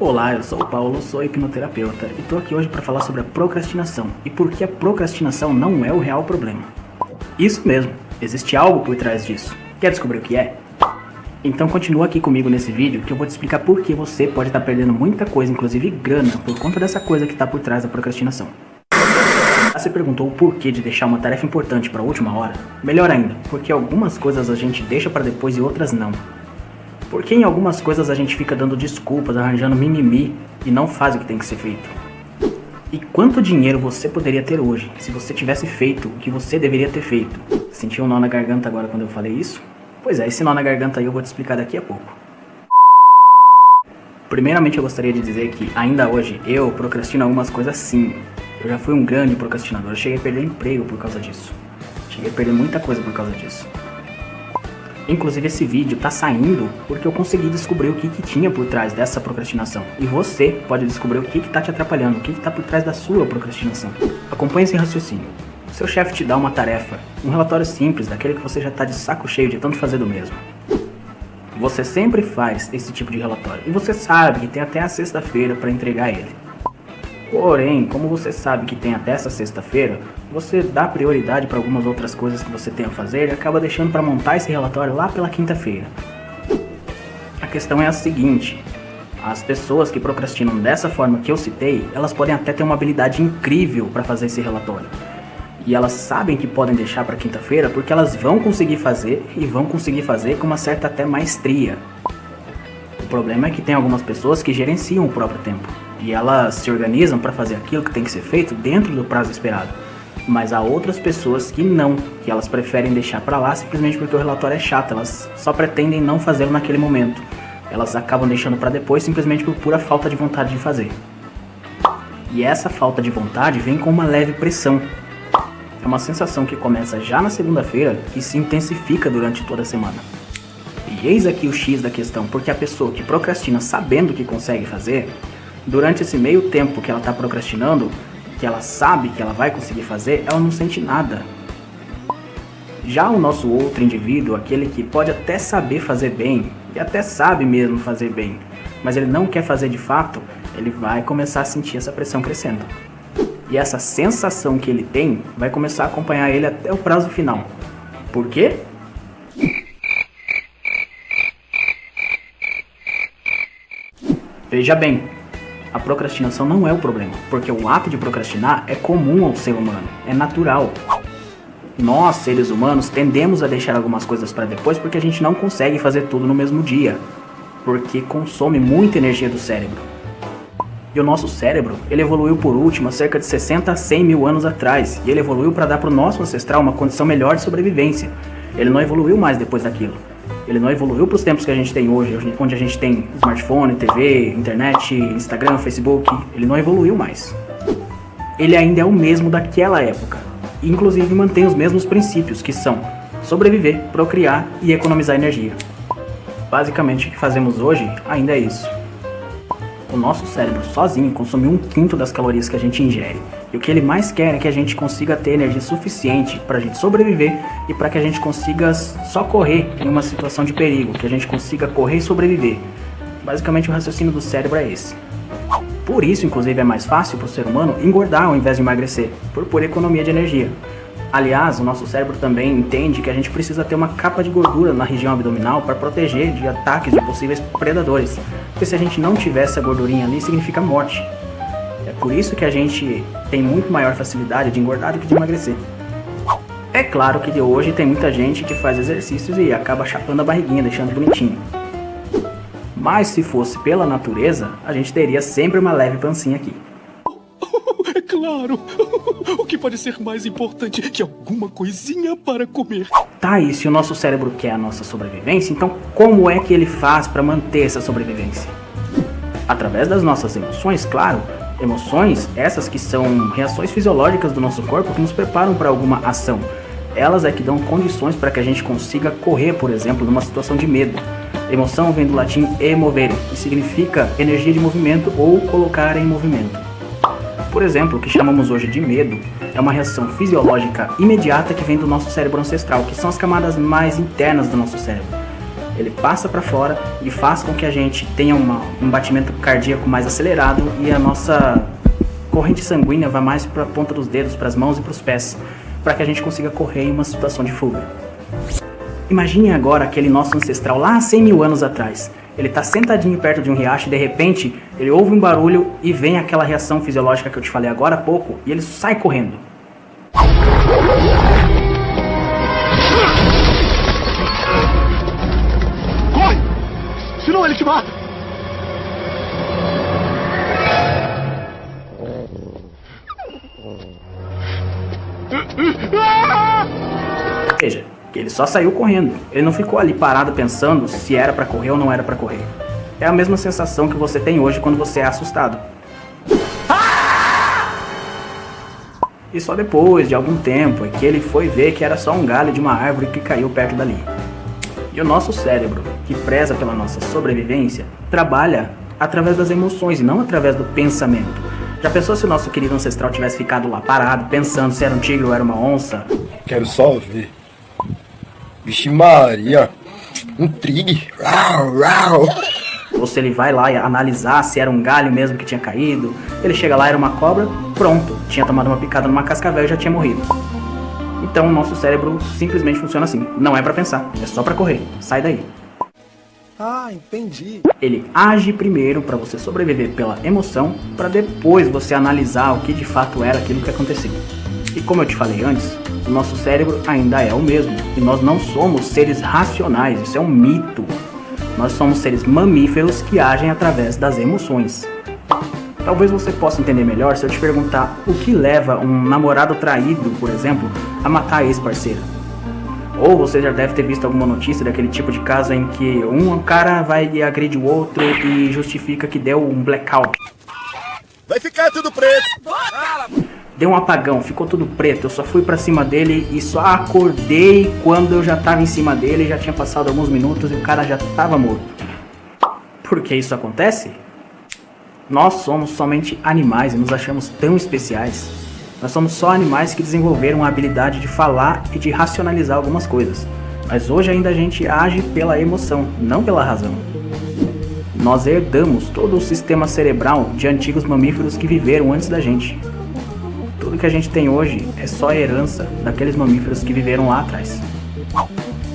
Olá, eu sou o Paulo, sou hipnoterapeuta e tô aqui hoje para falar sobre a procrastinação e por que a procrastinação não é o real problema. Isso mesmo, existe algo por trás disso. Quer descobrir o que é? Então continua aqui comigo nesse vídeo que eu vou te explicar por que você pode estar perdendo muita coisa, inclusive grana, por conta dessa coisa que está por trás da procrastinação. Você perguntou o porquê de deixar uma tarefa importante para a última hora? Melhor ainda, porque algumas coisas a gente deixa para depois e outras não. Porque em algumas coisas a gente fica dando desculpas, arranjando mimimi e não faz o que tem que ser feito. E quanto dinheiro você poderia ter hoje se você tivesse feito o que você deveria ter feito? Sentiu um nó na garganta agora quando eu falei isso? Pois é, esse nó na garganta aí eu vou te explicar daqui a pouco. Primeiramente eu gostaria de dizer que ainda hoje eu procrastino algumas coisas sim. Eu já fui um grande procrastinador, eu cheguei a perder emprego por causa disso. Cheguei a perder muita coisa por causa disso. Inclusive esse vídeo tá saindo porque eu consegui descobrir o que tinha por trás dessa procrastinação. E você pode descobrir o que tá te atrapalhando, o que tá por trás da sua procrastinação. Acompanhe esse raciocínio. Seu chefe te dá uma tarefa, um relatório simples, daquele que você já tá de saco cheio de tanto fazer do mesmo. Você sempre faz esse tipo de relatório e você sabe que tem até a sexta-feira para entregar ele. Porém, como você sabe que tem até essa sexta-feira, você dá prioridade para algumas outras coisas que você tem a fazer e acaba deixando para montar esse relatório lá pela quinta-feira. A questão é a seguinte: as pessoas que procrastinam dessa forma que eu citei, elas podem até ter uma habilidade incrível para fazer esse relatório. E elas sabem que podem deixar para quinta-feira porque elas vão conseguir fazer e vão conseguir fazer com uma certa até maestria. O problema é que tem algumas pessoas que gerenciam o próprio tempo. E elas se organizam para fazer aquilo que tem que ser feito dentro do prazo esperado. Mas há outras pessoas que não, que elas preferem deixar para lá simplesmente porque o relatório é chato, elas só pretendem não fazê-lo naquele momento. Elas acabam deixando para depois simplesmente por pura falta de vontade de fazer. E essa falta de vontade vem com uma leve pressão. É uma sensação que começa já na segunda-feira e se intensifica durante toda a semana. E eis aqui o X da questão, porque a pessoa que procrastina sabendo que consegue fazer, durante esse meio tempo que ela está procrastinando, que ela sabe que ela vai conseguir fazer, ela não sente nada. Já o nosso outro indivíduo, aquele que pode até saber fazer bem, e até sabe mesmo fazer bem, mas ele não quer fazer de fato, ele vai começar a sentir essa pressão crescendo. E essa sensação que ele tem vai começar a acompanhar ele até o prazo final. Por quê? Veja bem, a procrastinação não é o problema, porque o ato de procrastinar é comum ao ser humano, é natural. Nós, seres humanos, tendemos a deixar algumas coisas para depois porque a gente não consegue fazer tudo no mesmo dia, porque consome muita energia do cérebro. E o nosso cérebro, ele evoluiu por último há cerca de 60 a 100 mil anos atrás, e ele evoluiu para dar para o nosso ancestral uma condição melhor de sobrevivência. Ele não evoluiu mais depois daquilo. Ele não evoluiu para os tempos que a gente tem hoje, onde a gente tem smartphone, TV, internet, Instagram, Facebook. Ele não evoluiu mais. Ele ainda é o mesmo daquela época. E inclusive mantém os mesmos princípios, que são sobreviver, procriar e economizar energia. Basicamente o que fazemos hoje ainda é isso. O nosso cérebro sozinho consome 1/5 das calorias que a gente ingere. E o que ele mais quer é que a gente consiga ter energia suficiente para a gente sobreviver e para que a gente consiga só correr em uma situação de perigo, que a gente consiga correr e sobreviver. Basicamente o raciocínio do cérebro é esse. Por isso, inclusive, é mais fácil para o ser humano engordar ao invés de emagrecer, por pura economia de energia. Aliás, o nosso cérebro também entende que a gente precisa ter uma capa de gordura na região abdominal para proteger de ataques de possíveis predadores. Porque se a gente não tiver essa gordurinha ali, significa morte. É por isso que a gente tem muito maior facilidade de engordar do que de emagrecer. É claro que de hoje tem muita gente que faz exercícios e acaba chapando a barriguinha, deixando bonitinho. Mas se fosse pela natureza, a gente teria sempre uma leve pancinha aqui. É claro! O que pode ser mais importante que alguma coisinha para comer? Tá, e se o nosso cérebro quer a nossa sobrevivência, então como é que ele faz para manter essa sobrevivência? Através das nossas emoções, claro. Emoções, essas que são reações fisiológicas do nosso corpo que nos preparam para alguma ação. Elas é que dão condições para que a gente consiga correr, por exemplo, numa situação de medo. Emoção vem do latim emovere, que significa energia de movimento ou colocar em movimento. Por exemplo, o que chamamos hoje de medo é uma reação fisiológica imediata que vem do nosso cérebro ancestral, que são as camadas mais internas do nosso cérebro. ele passa para fora e faz com que a gente tenha um batimento cardíaco mais acelerado e a nossa corrente sanguínea vá mais para a ponta dos dedos, para as mãos e para os pés, para que a gente consiga correr em uma situação de fuga. Imagine agora aquele nosso ancestral lá há 100 mil anos atrás. Ele está sentadinho perto de um riacho e de repente ele ouve um barulho e vem aquela reação fisiológica que eu te falei agora há pouco e ele sai correndo. Corre! Senão ele te mata! Veja, que ele só saiu correndo. Ele não ficou ali parado pensando se era pra correr ou não era pra correr. É a mesma sensação que você tem hoje quando você é assustado. E só depois de algum tempo é que ele foi ver que era só um galho de uma árvore que caiu perto dali. E o nosso cérebro, que preza pela nossa sobrevivência, trabalha através das emoções e não através do pensamento. Já pensou se o nosso querido ancestral tivesse ficado lá parado, pensando se era um tigre ou era uma onça? Quero só ver. Vixe Maria, um tigre. Ou se ele vai lá e analisar se era um galho mesmo que tinha caído. Ele chega lá, era uma cobra, pronto, tinha tomado uma picada numa cascavel e já tinha morrido. Então o nosso cérebro simplesmente funciona assim. Não é pra pensar, é só pra correr. Sai daí. Ah, entendi. Ele age primeiro pra você sobreviver pela emoção, pra depois você analisar o que de fato era aquilo que aconteceu. E como eu te falei antes, o nosso cérebro ainda é o mesmo. E nós não somos seres racionais, isso é um mito. Nós somos seres mamíferos que agem através das emoções. Talvez você possa entender melhor se eu te perguntar o que leva um namorado traído, por exemplo, a matar a ex-parceira. Ou você já deve ter visto alguma notícia daquele tipo de caso em que um cara vai e agride o outro e justifica que deu um blackout. Vai ficar tudo preto. Deu um apagão, ficou tudo preto, eu só fui pra cima dele e só acordei quando eu já tava em cima dele, já tinha passado alguns minutos e o cara já tava morto. Por que isso acontece? Nós somos somente animais e nos achamos tão especiais. Nós somos só animais que desenvolveram a habilidade de falar e de racionalizar algumas coisas. Mas hoje ainda a gente age pela emoção, não pela razão. Nós herdamos todo o sistema cerebral de antigos mamíferos que viveram antes da gente. Tudo que a gente tem hoje é só a herança daqueles mamíferos que viveram lá atrás.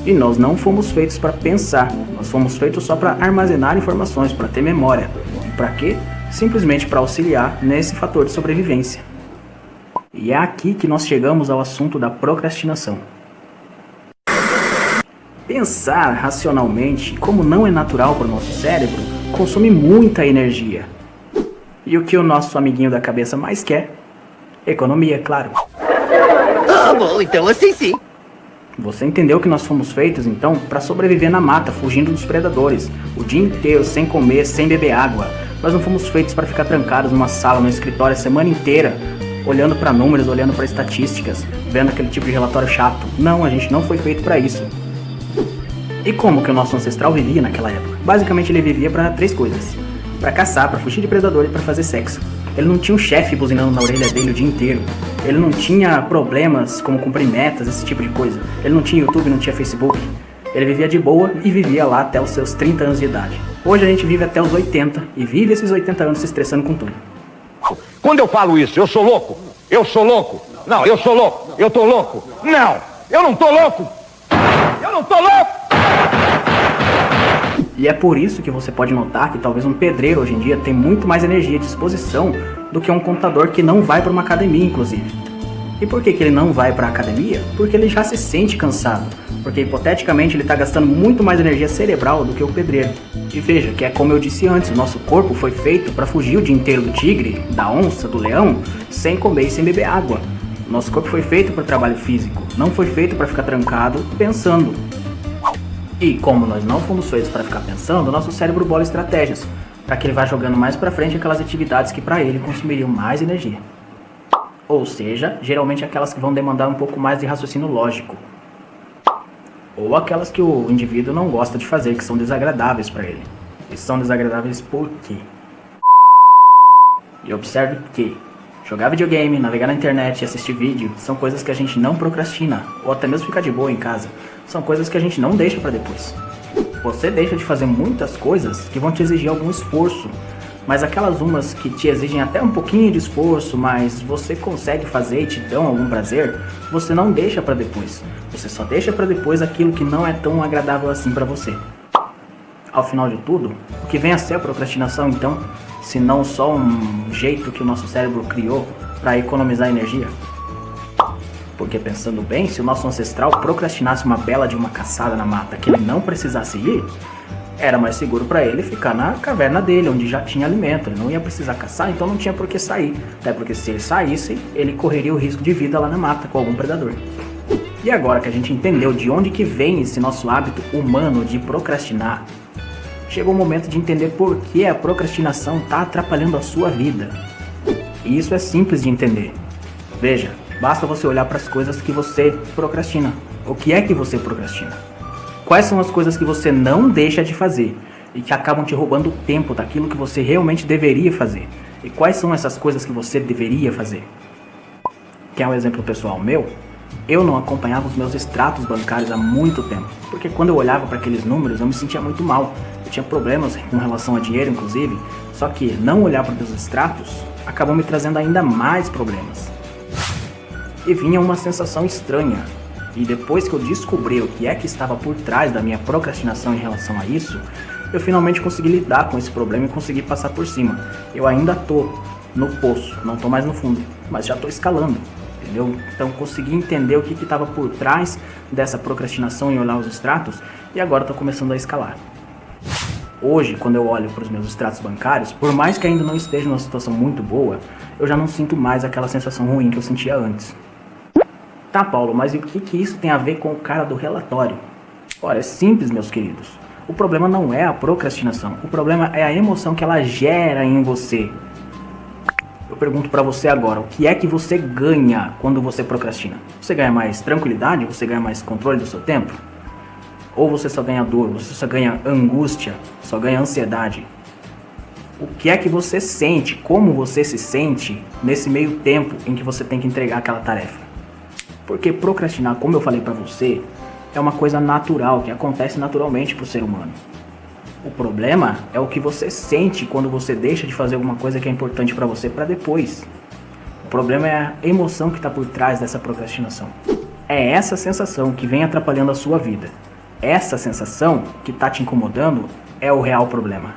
E nós não fomos feitos para pensar, nós fomos feitos só para armazenar informações, para ter memória. E para quê? Simplesmente para auxiliar nesse fator de sobrevivência. E é aqui que nós chegamos ao assunto da procrastinação. Pensar racionalmente, como não é natural para o nosso cérebro, consome muita energia. E o que o nosso amiguinho da cabeça mais quer? Economia, claro. Ah, bom, então assim sim. Você entendeu que nós fomos feitos, então, para sobreviver na mata, fugindo dos predadores, o dia inteiro, sem comer, sem beber água. Nós não fomos feitos para ficar trancados numa sala, no escritório, a semana inteira, olhando para números, olhando para estatísticas, vendo aquele tipo de relatório chato. Não, a gente não foi feito para isso. E como que o nosso ancestral vivia naquela época? Basicamente ele vivia para 3 coisas: para caçar, para fugir de predador e para fazer sexo. Ele não tinha um chefe buzinando na orelha dele o dia inteiro. Ele não tinha problemas como cumprir metas, esse tipo de coisa. Ele não tinha YouTube, não tinha Facebook. Ele vivia de boa e vivia lá até os seus 30 anos de idade. Hoje a gente vive até os 80 e vive esses 80 anos se estressando com tudo. Quando eu falo isso, eu sou louco? Eu sou louco? Não, eu sou louco. Eu tô louco? Não, eu não tô louco. Eu não tô louco. E é por isso que você pode notar que talvez um pedreiro hoje em dia tem muito mais energia e disposição do que um contador que não vai para uma academia, inclusive. E por que ele não vai para a academia? Porque ele já se sente cansado. Porque hipoteticamente ele está gastando muito mais energia cerebral do que o pedreiro. E veja que é como eu disse antes, o nosso corpo foi feito para fugir o dia inteiro do tigre, da onça, do leão, sem comer e sem beber água. Nosso corpo foi feito para trabalho físico, não foi feito para ficar trancado pensando. E como nós não fomos feitos para ficar pensando, nosso cérebro bola estratégias para que ele vá jogando mais para frente aquelas atividades que para ele consumiriam mais energia. Ou seja, geralmente aquelas que vão demandar um pouco mais de raciocínio lógico. Ou aquelas que o indivíduo não gosta de fazer, que são desagradáveis para ele. E são desagradáveis por quê? E observe que jogar videogame, navegar na internet e assistir vídeo são coisas que a gente não procrastina, ou até mesmo ficar de boa em casa. São coisas que a gente não deixa para depois. Você deixa de fazer muitas coisas que vão te exigir algum esforço, mas aquelas umas que te exigem até um pouquinho de esforço, mas você consegue fazer e te dão algum prazer, você não deixa para depois. Você só deixa para depois aquilo que não é tão agradável assim para você. Ao final de tudo, o que vem a ser a procrastinação então, se não só um jeito que o nosso cérebro criou para economizar energia? Porque pensando bem, se o nosso ancestral procrastinasse uma bela de uma caçada na mata que ele não precisasse ir, era mais seguro para ele ficar na caverna dele, onde já tinha alimento. Ele não ia precisar caçar, então não tinha por que sair. Até porque se ele saísse, ele correria o risco de vida lá na mata com algum predador. E agora que a gente entendeu de onde que vem esse nosso hábito humano de procrastinar, chegou o momento de entender por que a procrastinação está atrapalhando a sua vida. E isso é simples de entender. Veja, basta você olhar para as coisas que você procrastina. O que é que você procrastina? Quais são as coisas que você não deixa de fazer e que acabam te roubando o tempo daquilo que você realmente deveria fazer? E quais são essas coisas que você deveria fazer? Quer um exemplo pessoal meu? Eu não acompanhava os meus extratos bancários há muito tempo, porque quando eu olhava para aqueles números eu me sentia muito mal. Eu tinha problemas com relação a dinheiro, inclusive, só que não olhar para os extratos acabou me trazendo ainda mais problemas. E vinha uma sensação estranha. E depois que eu descobri o que é que estava por trás da minha procrastinação em relação a isso, eu finalmente consegui lidar com esse problema e consegui passar por cima. Eu ainda tô no poço, não tô mais no fundo, mas já tô escalando, entendeu? Então consegui entender o que estava por trás dessa procrastinação em olhar os extratos e agora tô começando a escalar. Hoje, quando eu olho para os meus extratos bancários, por mais que ainda não esteja numa situação muito boa, eu já não sinto mais aquela sensação ruim que eu sentia antes. Tá, Paulo, mas e o que isso tem a ver com o cara do relatório? Olha, é simples, meus queridos. O problema não é a procrastinação. O problema é a emoção que ela gera em você. Eu pergunto pra você agora, o que é que você ganha quando você procrastina? Você ganha mais tranquilidade? Você ganha mais controle do seu tempo? Ou você só ganha dor? Você só ganha angústia? Só ganha ansiedade? O que é que você sente? Como você se sente nesse meio tempo em que você tem que entregar aquela tarefa? Porque procrastinar, como eu falei pra você, é uma coisa natural, que acontece naturalmente pro ser humano. O problema é o que você sente quando você deixa de fazer alguma coisa que é importante pra você pra depois. O problema é a emoção que tá por trás dessa procrastinação. É essa sensação que vem atrapalhando a sua vida. Essa sensação que tá te incomodando é o real problema.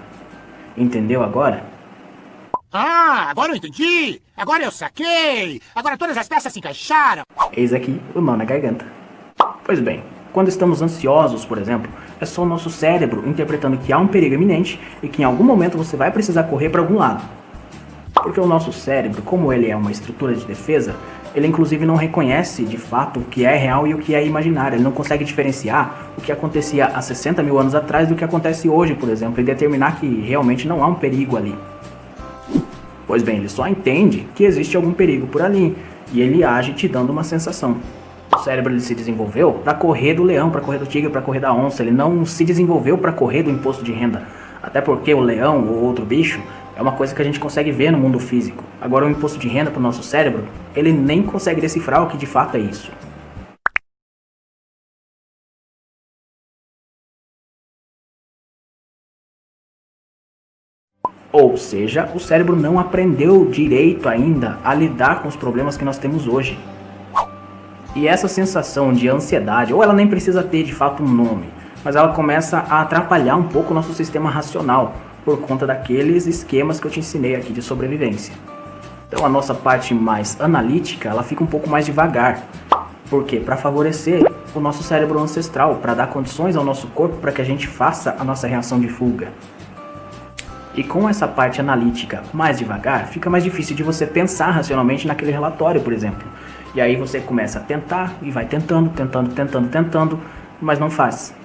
Entendeu agora? Ah, agora eu entendi! Agora eu saquei! Agora todas as peças se encaixaram! Eis aqui o nó na garganta. Pois bem, quando estamos ansiosos, por exemplo, é só o nosso cérebro interpretando que há um perigo iminente e que em algum momento você vai precisar correr para algum lado. Porque o nosso cérebro, como ele é uma estrutura de defesa, ele inclusive não reconhece de fato o que é real e o que é imaginário. Ele não consegue diferenciar o que acontecia há 60 mil anos atrás do que acontece hoje, por exemplo, e determinar que realmente não há um perigo ali. Pois bem, ele só entende que existe algum perigo por ali e ele age te dando uma sensação. O cérebro ele se desenvolveu para correr do leão, para correr do tigre, para correr da onça. Ele não se desenvolveu para correr do imposto de renda. Até porque o leão ou outro bicho é uma coisa que a gente consegue ver no mundo físico. Agora o imposto de renda para o nosso cérebro, ele nem consegue decifrar o que de fato é isso. Ou seja, o cérebro não aprendeu direito ainda a lidar com os problemas que nós temos hoje. E essa sensação de ansiedade, ou ela nem precisa ter de fato um nome, mas ela começa a atrapalhar um pouco o nosso sistema racional, por conta daqueles esquemas que eu te ensinei aqui de sobrevivência. Então a nossa parte mais analítica, ela fica um pouco mais devagar. Por quê? Para favorecer o nosso cérebro ancestral, para dar condições ao nosso corpo para que a gente faça a nossa reação de fuga. E com essa parte analítica mais devagar, fica mais difícil de você pensar racionalmente naquele relatório, por exemplo. E aí você começa a tentar e vai tentando, mas não faz.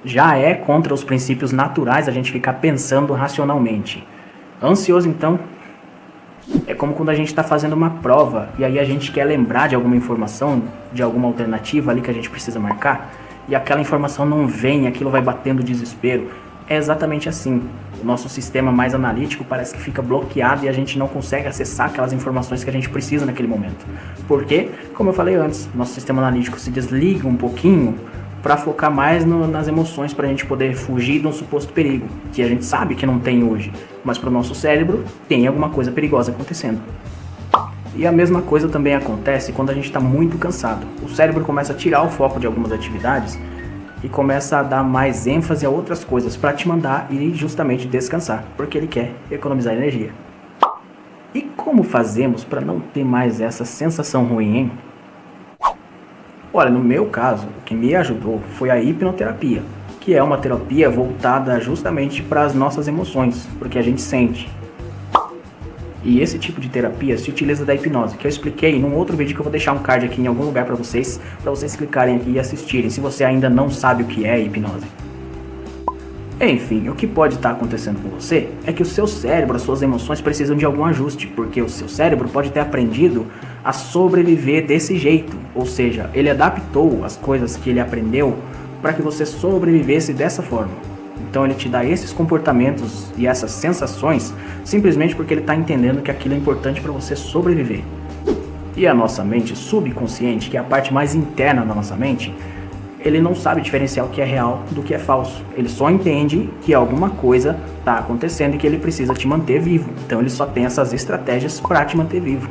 Já é contra os princípios naturais a gente ficar pensando racionalmente. Ansioso, então, é como quando a gente está fazendo uma prova e aí a gente quer lembrar de alguma informação, de alguma alternativa ali que a gente precisa marcar, e aquela informação não vem, aquilo vai batendo desespero. É exatamente assim. O nosso sistema mais analítico parece que fica bloqueado e a gente não consegue acessar aquelas informações que a gente precisa naquele momento. Porque, como eu falei antes, nosso sistema analítico se desliga um pouquinho para focar mais nas emoções, para a gente poder fugir de um suposto perigo, que a gente sabe que não tem hoje, mas para o nosso cérebro tem alguma coisa perigosa acontecendo. E a mesma coisa também acontece quando a gente está muito cansado. O cérebro começa a tirar o foco de algumas atividades e começa a dar mais ênfase a outras coisas para te mandar ir justamente descansar, porque ele quer economizar energia. E como fazemos para não ter mais essa sensação ruim, hein? Olha, no meu caso, o que me ajudou foi a hipnoterapia, que é uma terapia voltada justamente para as nossas emoções, porque a gente sente. E esse tipo de terapia se utiliza da hipnose, que eu expliquei num outro vídeo que eu vou deixar um card aqui em algum lugar para vocês clicarem aqui e assistirem, se você ainda não sabe o que é hipnose. Enfim, o que pode estar acontecendo com você é que o seu cérebro, as suas emoções precisam de algum ajuste, porque o seu cérebro pode ter aprendido a sobreviver desse jeito, ou seja, ele adaptou as coisas que ele aprendeu para que você sobrevivesse dessa forma. Então ele te dá esses comportamentos e essas sensações simplesmente porque ele está entendendo que aquilo é importante para você sobreviver. E a nossa mente subconsciente, que é a parte mais interna da nossa mente, ele não sabe diferenciar o que é real do que é falso. Ele só entende que alguma coisa está acontecendo e que ele precisa te manter vivo. Então ele só tem essas estratégias para te manter vivo.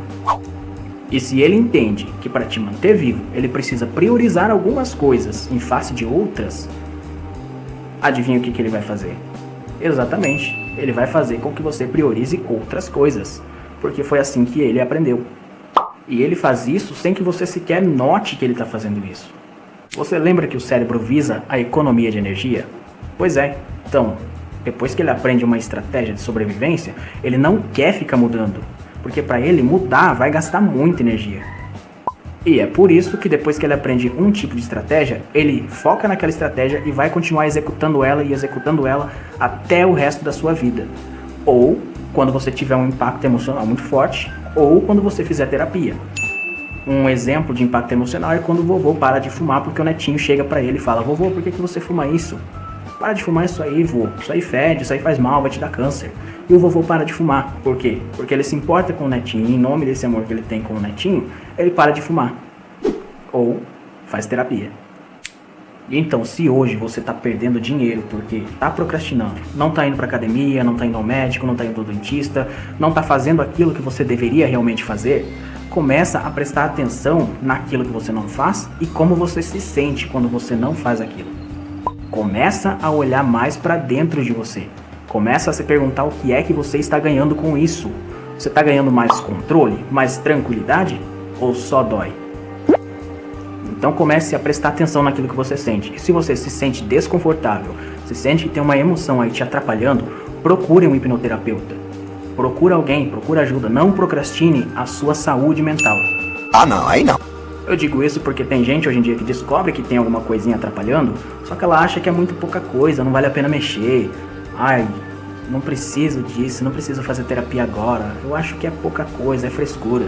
E se ele entende que para te manter vivo ele precisa priorizar algumas coisas em face de outras, adivinha o que ele vai fazer? Exatamente, ele vai fazer com que você priorize outras coisas, porque foi assim que ele aprendeu. E ele faz isso sem que você sequer note que ele está fazendo isso. Você lembra que o cérebro visa a economia de energia? Pois é, então, depois que ele aprende uma estratégia de sobrevivência, ele não quer ficar mudando, porque para ele mudar vai gastar muita energia. E é por isso que depois que ele aprende um tipo de estratégia, ele foca naquela estratégia e vai continuar executando ela e executando ela até o resto da sua vida. Ou quando você tiver um impacto emocional muito forte, ou quando você fizer terapia. Um exemplo de impacto emocional é quando o vovô para de fumar porque o netinho chega pra ele e fala: vovô, por que você fuma isso? Para de fumar isso aí, vô. Isso aí fede, isso aí faz mal, vai te dar câncer. E o vovô para de fumar. Por quê? Porque ele se importa com o netinho e em nome desse amor que ele tem com o netinho, ele para de fumar. Ou faz terapia. E então, se hoje você está perdendo dinheiro porque está procrastinando, não está indo para academia, não está indo ao médico, não está indo ao dentista, não está fazendo aquilo que você deveria realmente fazer, começa a prestar atenção naquilo que você não faz e como você se sente quando você não faz aquilo. Começa a olhar mais para dentro de você. Começa a se perguntar o que é que você está ganhando com isso. Você está ganhando mais controle, mais tranquilidade ou só dói? Então comece a prestar atenção naquilo que você sente. E se você se sente desconfortável, se sente que tem uma emoção aí te atrapalhando, procure um hipnoterapeuta. Procura alguém, procura ajuda. Não procrastine a sua saúde mental. Ah, não, aí não. Eu digo isso porque tem gente hoje em dia que descobre que tem alguma coisinha atrapalhando, só que ela acha que é muito pouca coisa, não vale a pena mexer. Ai, não preciso disso, não preciso fazer terapia agora. Eu acho que é pouca coisa, é frescura.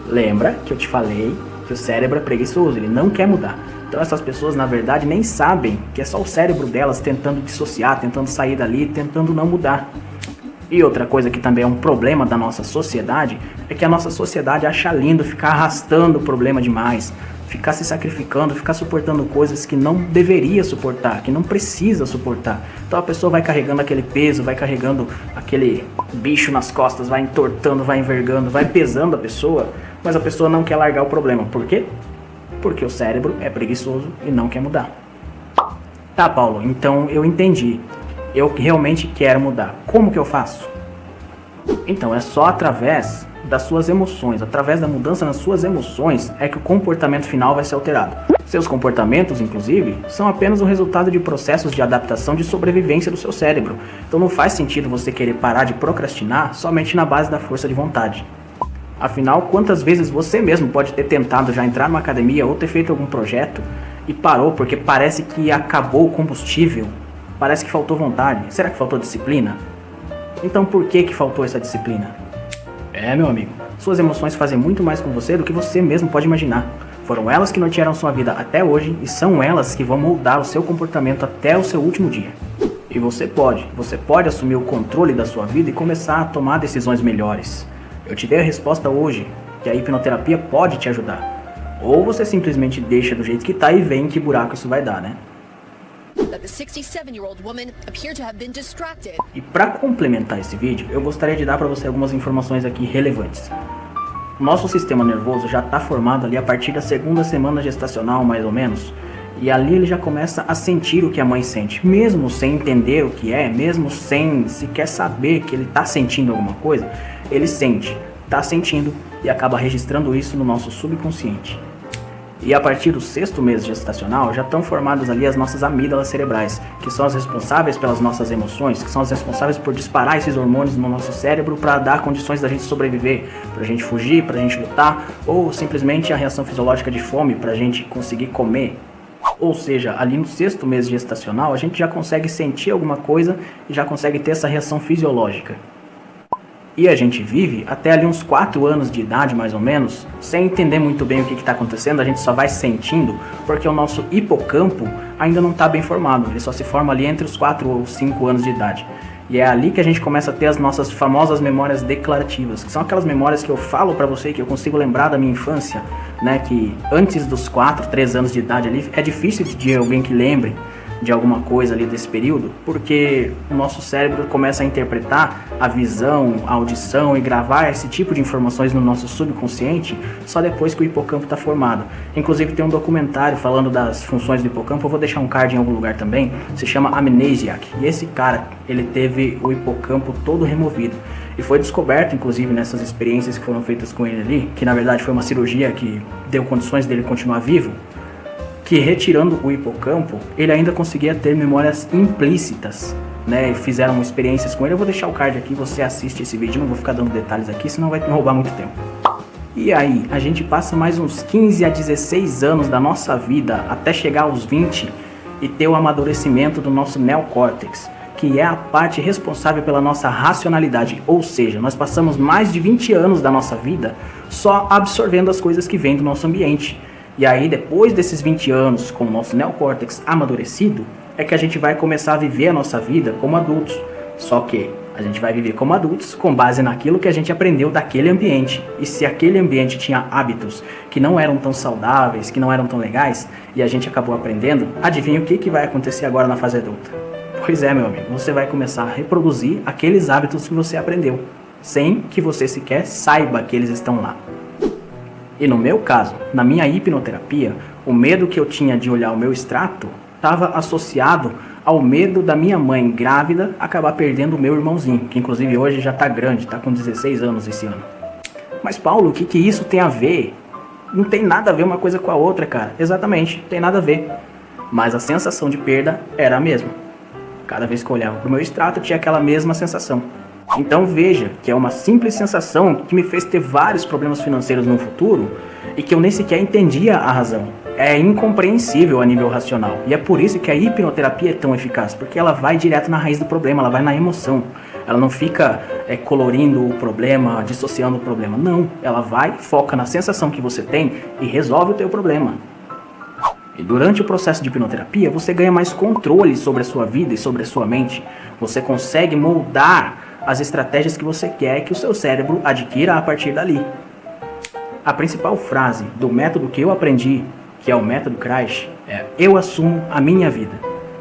Lembra que eu te falei que o cérebro é preguiçoso, ele não quer mudar. Então essas pessoas na verdade nem sabem que é só o cérebro delas tentando dissociar, tentando sair dali, tentando não mudar. E outra coisa que também é um problema da nossa sociedade é que a nossa sociedade acha lindo ficar arrastando o problema demais, ficar se sacrificando, ficar suportando coisas que não deveria suportar, que não precisa suportar. Então a pessoa vai carregando aquele peso, vai carregando aquele bicho nas costas, vai entortando, vai envergando, vai pesando a pessoa, mas a pessoa não quer largar o problema. Por quê? Porque o cérebro é preguiçoso e não quer mudar. Tá, Paulo, então eu entendi. Eu realmente quero mudar. Como que eu faço? Então, é só através das suas emoções, através da mudança nas suas emoções é que o comportamento final vai ser alterado. Seus comportamentos, inclusive, são apenas o resultado de processos de adaptação de sobrevivência do seu cérebro. Então não faz sentido você querer parar de procrastinar somente na base da força de vontade. Afinal, quantas vezes você mesmo pode ter tentado já entrar numa academia ou ter feito algum projeto e parou porque parece que acabou o combustível? Parece que faltou vontade. Será que faltou disciplina? Então por que faltou essa disciplina? Meu amigo, suas emoções fazem muito mais com você do que você mesmo pode imaginar. Foram elas que nortearam sua vida até hoje e são elas que vão moldar o seu comportamento até o seu último dia. E você pode assumir o controle da sua vida e começar a tomar decisões melhores. Eu te dei a resposta hoje, que a hipnoterapia pode te ajudar. Ou você simplesmente deixa do jeito que tá e vê em que buraco isso vai dar, né? E para complementar esse vídeo, eu gostaria de dar para você algumas informações aqui relevantes. Nosso sistema nervoso já está formado ali a partir da segunda semana gestacional, mais ou menos, e ali ele já começa a sentir o que a mãe sente, mesmo sem entender o que é, mesmo sem sequer saber que ele está sentindo alguma coisa, ele sente, está sentindo e acaba registrando isso no nosso subconsciente. E a partir do 6º mês gestacional já estão formadas ali as nossas amígdalas cerebrais, que são as responsáveis pelas nossas emoções, que são as responsáveis por disparar esses hormônios no nosso cérebro para dar condições da gente sobreviver, para a gente fugir, para a gente lutar, ou simplesmente a reação fisiológica de fome para a gente conseguir comer. Ou seja, ali no 6º mês gestacional a gente já consegue sentir alguma coisa e já consegue ter essa reação fisiológica. E a gente vive até ali uns 4 anos de idade, mais ou menos, sem entender muito bem o que está acontecendo, a gente só vai sentindo, porque o nosso hipocampo ainda não está bem formado, ele só se forma ali entre os 4 ou 5 anos de idade. E é ali que a gente começa a ter as nossas famosas memórias declarativas, que são aquelas memórias que eu falo pra você, que eu consigo lembrar da minha infância, né, que antes dos 4, 3 anos de idade ali, é difícil de alguém que lembre de alguma coisa ali desse período, porque o nosso cérebro começa a interpretar a visão, a audição e gravar esse tipo de informações no nosso subconsciente só depois que o hipocampo está formado. Inclusive tem um documentário falando das funções do hipocampo, eu vou deixar um card em algum lugar também, se chama Amnesiac, e esse cara, ele teve o hipocampo todo removido. E foi descoberto, inclusive, nessas experiências que foram feitas com ele ali, que na verdade foi uma cirurgia que deu condições dele continuar vivo, que retirando o hipocampo, ele ainda conseguia ter memórias implícitas, né? Fizeram experiências com ele, eu vou deixar o card aqui, você assiste esse vídeo, não vou ficar dando detalhes aqui, senão vai me roubar muito tempo. E aí, a gente passa mais uns 15 a 16 anos da nossa vida, até chegar aos 20, e ter o amadurecimento do nosso neocórtex, que é a parte responsável pela nossa racionalidade, ou seja, nós passamos mais de 20 anos da nossa vida só absorvendo as coisas que vêm do nosso ambiente. E aí, depois desses 20 anos, com o nosso neocórtex amadurecido, é que a gente vai começar a viver a nossa vida como adultos. Só que a gente vai viver como adultos com base naquilo que a gente aprendeu daquele ambiente. E se aquele ambiente tinha hábitos que não eram tão saudáveis, que não eram tão legais, e a gente acabou aprendendo, adivinha o que vai acontecer agora na fase adulta? Pois é, meu amigo, você vai começar a reproduzir aqueles hábitos que você aprendeu, sem que você sequer saiba que eles estão lá. E no meu caso, na minha hipnoterapia, o medo que eu tinha de olhar o meu extrato estava associado ao medo da minha mãe grávida acabar perdendo o meu irmãozinho, que inclusive hoje já está grande, está com 16 anos esse ano. Mas Paulo, o que isso tem a ver? Não tem nada a ver uma coisa com a outra, cara. Exatamente, não tem nada a ver. Mas a sensação de perda era a mesma. Cada vez que eu olhava para o meu extrato, tinha aquela mesma sensação. Então veja que é uma simples sensação que me fez ter vários problemas financeiros no futuro e que eu nem sequer entendia a razão. É incompreensível a nível racional. E é por isso que a hipnoterapia é tão eficaz, porque ela vai direto na raiz do problema, ela vai na emoção. Ela não fica colorindo o problema, dissociando o problema. Não, ela vai, foca na sensação que você tem e resolve o teu problema. E durante o processo de hipnoterapia, você ganha mais controle sobre a sua vida e sobre a sua mente. Você consegue moldar as estratégias que você quer que o seu cérebro adquira a partir dali. A principal frase do método que eu aprendi, que é o método Crash, é: eu assumo a minha vida.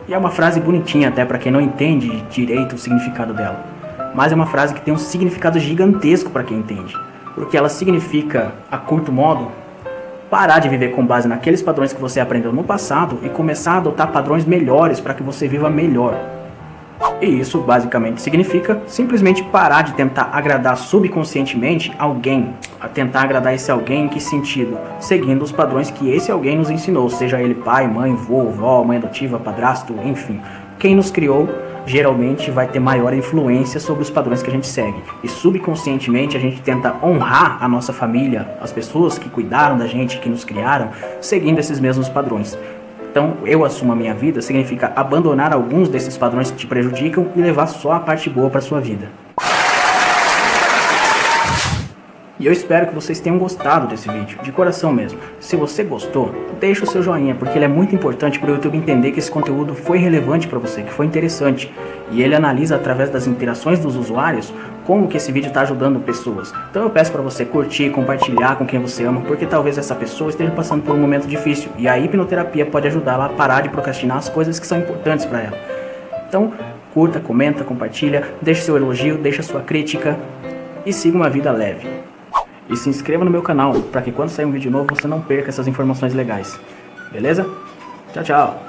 E é uma frase bonitinha até para quem não entende direito o significado dela. Mas é uma frase que tem um significado gigantesco para quem entende. Porque ela significa, a curto modo, parar de viver com base naqueles padrões que você aprendeu no passado e começar a adotar padrões melhores para que você viva melhor. E isso basicamente significa simplesmente parar de tentar agradar subconscientemente alguém. A tentar agradar esse alguém em que sentido? Seguindo os padrões que esse alguém nos ensinou, seja ele pai, mãe, vô, vó, mãe adotiva, padrasto, enfim. Quem nos criou geralmente vai ter maior influência sobre os padrões que a gente segue. E subconscientemente a gente tenta honrar a nossa família, as pessoas que cuidaram da gente, que nos criaram, seguindo esses mesmos padrões. Então, eu assumo a minha vida significa abandonar alguns desses padrões que te prejudicam e levar só a parte boa para sua vida. E eu espero que vocês tenham gostado desse vídeo, de coração mesmo. Se você gostou, deixa o seu joinha, porque ele é muito importante para o YouTube entender que esse conteúdo foi relevante para você, que foi interessante. E ele analisa através das interações dos usuários como que esse vídeo está ajudando pessoas. Então eu peço para você curtir, compartilhar com quem você ama, porque talvez essa pessoa esteja passando por um momento difícil. E a hipnoterapia pode ajudá-la a parar de procrastinar as coisas que são importantes para ela. Então curta, comenta, compartilha, deixe seu elogio, deixe sua crítica e siga uma vida leve. E se inscreva no meu canal, para que quando sair um vídeo novo você não perca essas informações legais. Beleza? Tchau, tchau!